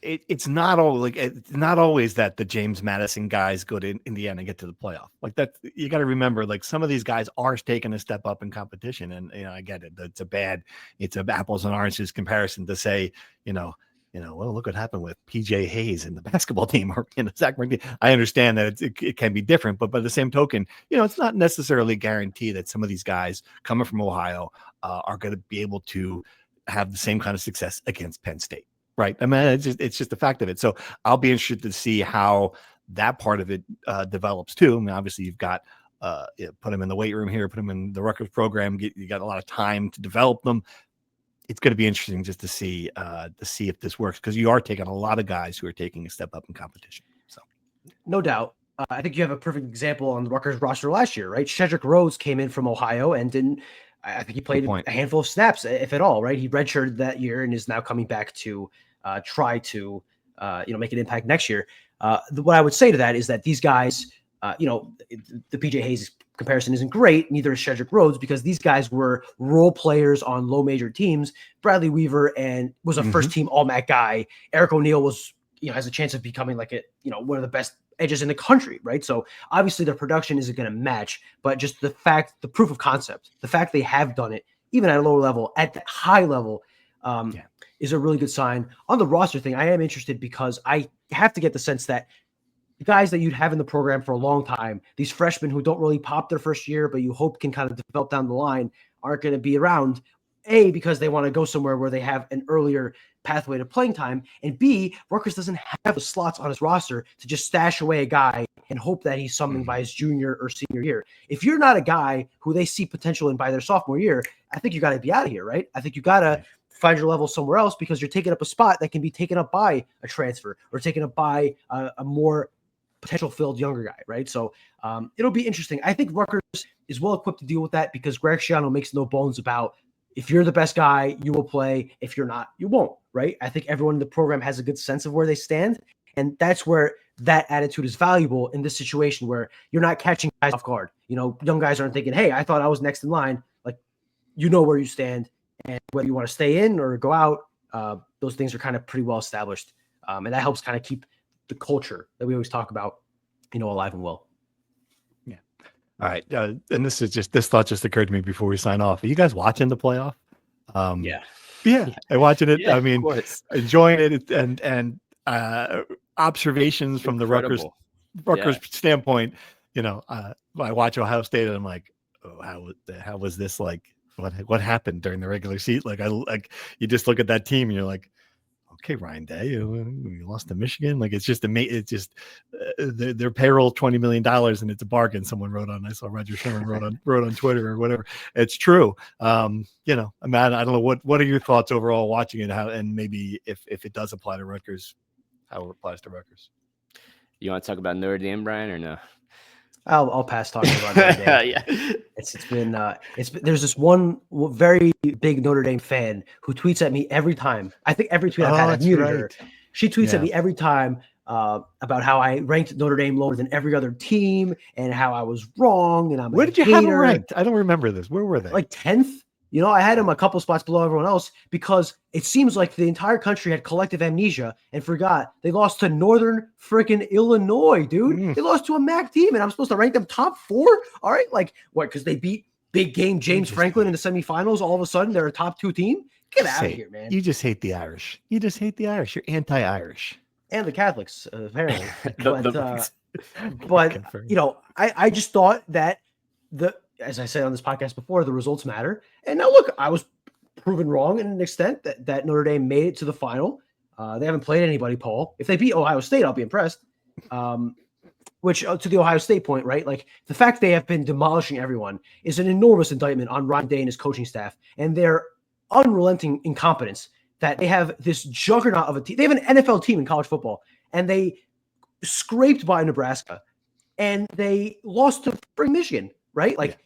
it's not always that the James Madison guys go to Indiana and get to the playoff. Like that, you got to remember, like some of these guys are taking a step up in competition. And I get it. It's a apples and oranges comparison to say, well, look what happened with PJ Hayes in the basketball team or Zach Martin. I understand that it can be different, but by the same token, it's not necessarily guaranteed that some of these guys coming from Ohio are going to be able to have the same kind of success against Penn State. Right. I mean, it's just a fact of it. So I'll be interested to see how that part of it develops too. I mean, obviously you've got put them in the weight room here, put them in the Rutgers program. You got a lot of time to develop them. It's going to be interesting just to see if this works, because you are taking a lot of guys who are taking a step up in competition. So no doubt. I think you have a perfect example on the Rutgers roster last year, right? Shedrick Rhodes came in from Ohio and I think he played a handful of snaps, if at all, right? He redshirted that year and is now coming back to try to, make an impact next year. What I would say to that is that these guys, the PJ Hayes comparison isn't great. Neither is Shedrick Rhodes, because these guys were role players on low major teams. Bradley Weaver was a first team All-MAC guy. Eric O'Neill was, has a chance of becoming like one of the best edges in the country, right? So obviously their production isn't going to match, but just the proof of concept, the fact they have done it, even at a lower level, at that high level, is a really good sign. On the roster thing, I am interested because I have to get the sense that the guys that you'd have in the program for a long time, these freshmen who don't really pop their first year, but you hope can kind of develop down the line, aren't going to be around, A, because they want to go somewhere where they have an earlier pathway to playing time, and B, Rutgers doesn't have the slots on his roster to just stash away a guy and hope that he's something by his junior or senior year. If you're not a guy who they see potential in by their sophomore year, I think you got to be out of here, right? I think you got to find your level somewhere else, because you're taking up a spot that can be taken up by a transfer or taken up by a more potential filled younger guy, right? So it'll be interesting. I think Rutgers is well equipped to deal with that, because Greg Schiano makes no bones about, if you're the best guy, you will play. If you're not, you won't, right? I think everyone in the program has a good sense of where they stand. And that's where that attitude is valuable in this situation, where you're not catching guys off guard. Young guys aren't thinking, hey, I thought I was next in line. Like, where you stand, and whether you want to stay in or go out, those things are kind of pretty well established. And that helps kind of keep the culture that we always talk about, alive and well. Yeah. All right, and this thought just occurred to me before we sign off. Are you guys watching the playoff? Yeah, I'm watching it. Yeah, I mean, of course. enjoying it, and observations from Incredible. the Rutgers standpoint. I watch Ohio State and I'm like, oh, how was this like? What happened during the regular season? Like you just look at that team and you're like, okay, Ryan Day, you lost to Michigan. Like it's just their payroll $20 million and it's a bargain. Someone wrote on. I saw Roger Sherman wrote on Twitter or whatever. It's true. I mean, I don't know what are your thoughts overall watching it, how, and maybe if it does apply to Rutgers, how it applies to Rutgers. You want to talk about Notre Dame, Brian, or no? I'll pass talking about Notre Dame. Yeah. It's been there's this one very big Notre Dame fan who tweets at me every time. I think every tweet I've muted her. She tweets at me every time about how I ranked Notre Dame lower than every other team and how I was wrong. And where did you have them ranked? I don't remember this. Where were they? Like 10th. I had them a couple spots below everyone else because it seems like the entire country had collective amnesia and forgot they lost to Northern freaking Illinois, dude. They lost to a MAC team, and I'm supposed to rank them top 4? All right, like what? Because they beat big game James Franklin in the semifinals. All of a sudden, they're a top 2 team. Get out of here, man. You just hate the Irish. You're anti-Irish. And the Catholics, apparently. But I just thought that as I said on this podcast before, the results matter. And now look, I was proven wrong in an extent that Notre Dame made it to the final. They haven't played anybody, Paul. If they beat Ohio State, I'll be impressed. Which to the Ohio State point, right? Like the fact they have been demolishing everyone is an enormous indictment on Ryan Day and his coaching staff and their unrelenting incompetence that they have this juggernaut of a team. They have an NFL team in college football and they scraped by Nebraska and they lost to Michigan, right? Like,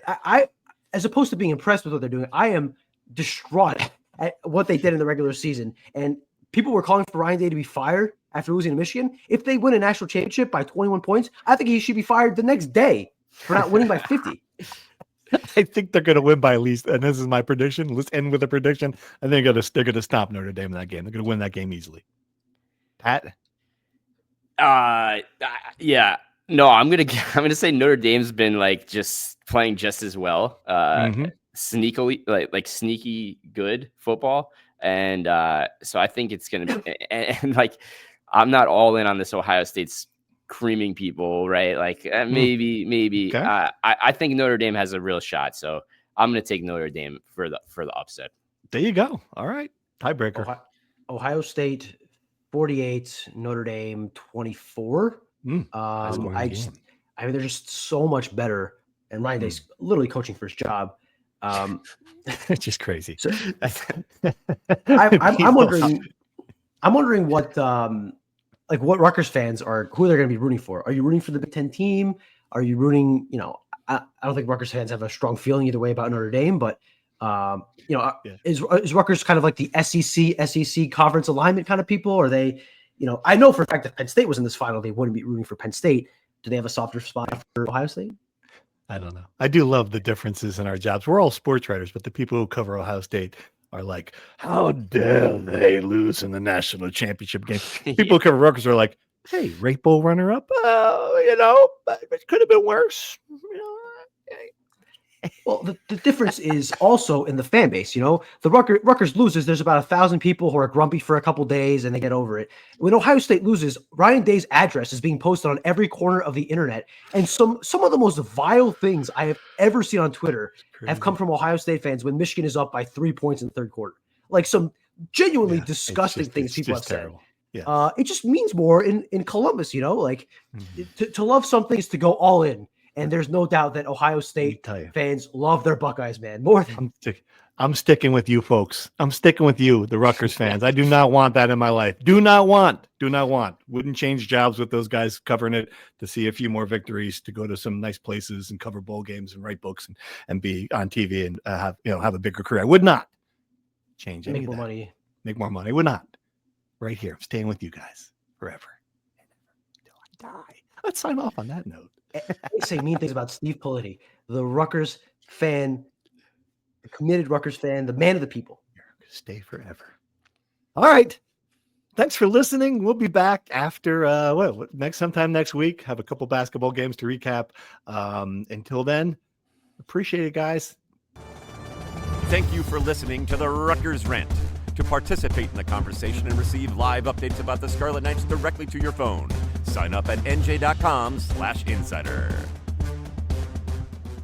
I, as opposed to being impressed with what they're doing, I am distraught at what they did in the regular season. And people were calling for Ryan Day to be fired after losing to Michigan. If they win a national championship by 21 points, I think he should be fired the next day for not winning by 50. I think they're going to win by at least, and this is my prediction. Let's end with a prediction. I think they're going to stop Notre Dame in that game. They're going to win that game easily. Pat? Yeah. No, I'm gonna say Notre Dame's been like just playing just as well, sneakily, like sneaky good football, and so I think it's gonna be. And like, I'm not all in on this Ohio State's creaming people, right? Like maybe. Okay. I think Notre Dame has a real shot, so I'm gonna take Notre Dame for the upset. There you go. All right, tiebreaker. Ohio State 48, Notre Dame 24. I mean, they're just so much better, and Ryan Day's literally coaching for his job. It's just crazy. So, I'm wondering what what Rutgers fans who they're going to be rooting for. Are you rooting for the Big Ten team? Are you rooting? I don't think Rutgers fans have a strong feeling either way about Notre Dame, but is Rutgers kind of like the SEC conference alignment kind of people? Or are they? I know for a fact if Penn State was in this final, they wouldn't be rooting for Penn State. Do they have a softer spot for Ohio State? I don't know. I do love the differences in our jobs. We're all sports writers, but the people who cover Ohio State are like, how dare they lose in the national championship game? People who cover Rutgers are like, hey, Rate Bowl runner-up, it could have been worse. Well, the difference is also in the fan base. The Rutgers loses. There's about 1,000 people who are grumpy for a couple days and they get over it. When Ohio State loses, Ryan Day's address is being posted on every corner of the internet, and some of the most vile things I have ever seen on Twitter have come from Ohio State fans when Michigan is up by 3 points in the third quarter. Like some genuinely disgusting things people have said. Yeah. It just means more in Columbus. To love something is to go all in. And there's no doubt that Ohio State fans love their Buckeyes, man. More than I'm sticking with you, folks. I'm sticking with you, the Rutgers fans. I do not want that in my life. Do not want. Wouldn't change jobs with those guys covering it to see a few more victories, to go to some nice places and cover bowl games and write books and be on TV and have a bigger career. I would not change any Make more of that. money. Make more money. I would not. Right here. I'm staying with you guys forever. Until I die. Let's sign off on that note. They say mean things about Steve Politi, the Rutgers fan, the committed Rutgers fan, the man of the people. Stay forever. All right. thanks for listening. We'll be back after sometime next week. Have a couple basketball games to recap. Until then, appreciate it, guys. Thank you for listening to the Rutgers Rant. To participate in the conversation and receive live updates about the Scarlet Knights directly to your phone, sign up at nj.com/insider.